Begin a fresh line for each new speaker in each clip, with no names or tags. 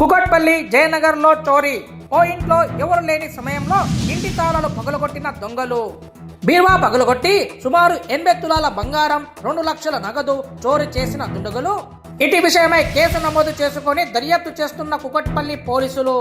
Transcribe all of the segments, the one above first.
కుకట్పల్లి జయనగర్లో చోరీ. ఓ ఇంట్లో ఎవరు లేని సమయంలో ఇంటి తాళాలు పగలగొట్టిన దొంగలు. బీరువా పగలగొట్టి సుమారు 80 తులాల బంగారం, 2 లక్షల నగదు చోరీ చేసిన దుండగులు. ఇటీ విషయమై కేసు నమోదు చేసుకుని దర్యాప్తు చేస్తున్న కుకట్పల్లి పోలీసులు.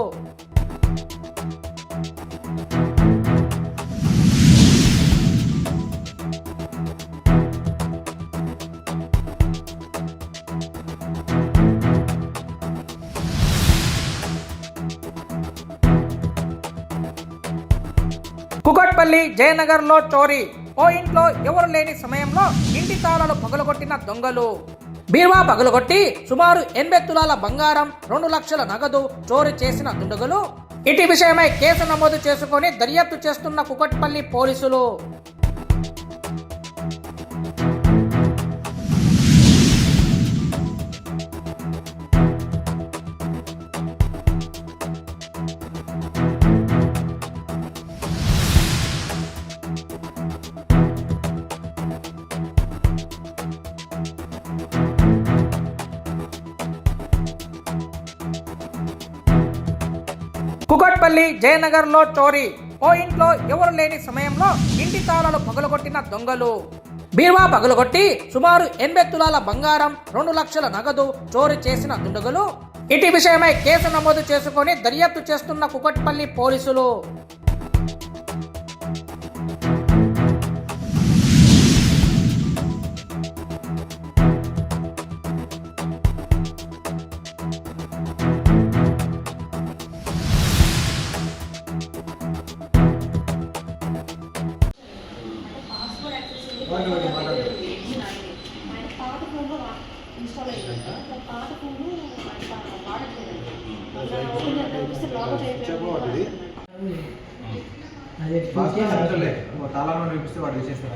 కుకట్పల్లి జయనగర్లో చోరీ. ఓ ఇంట్లో ఎవరు లేని సమయంలో ఇంటి తాళాలు పగలగొట్టిన దొంగలు. బీరువా పగలగొట్టి సుమారు 80 తులాల బంగారం, 2 లక్షల నగదు చోరీ చేసిన దుండగులు. ఇటీ విషయమై కేసు నమోదు చేసుకుని దర్యాప్తు చేస్తున్న కుకట్పల్లి పోలీసులు. కుకట్పల్లి జయనగర్లో చోరీ. ఓ ఇంట్లో ఎవరు లేని సమయంలో ఇంటి తాళాలు పగలగొట్టిన దొంగలు. బీరువా పగలగొట్టి సుమారు 80 తులాల బంగారం, 2 లక్షల నగదు చోరీ చేసిన దుండగులు. ఇటీ విషయమై కేసు నమోదు చేసుకుని దర్యాప్తు చేస్తున్న కుకట్పల్లి పోలీసులు.
తాళాలను చూపిస్తే వాడు చేసేస్తారు.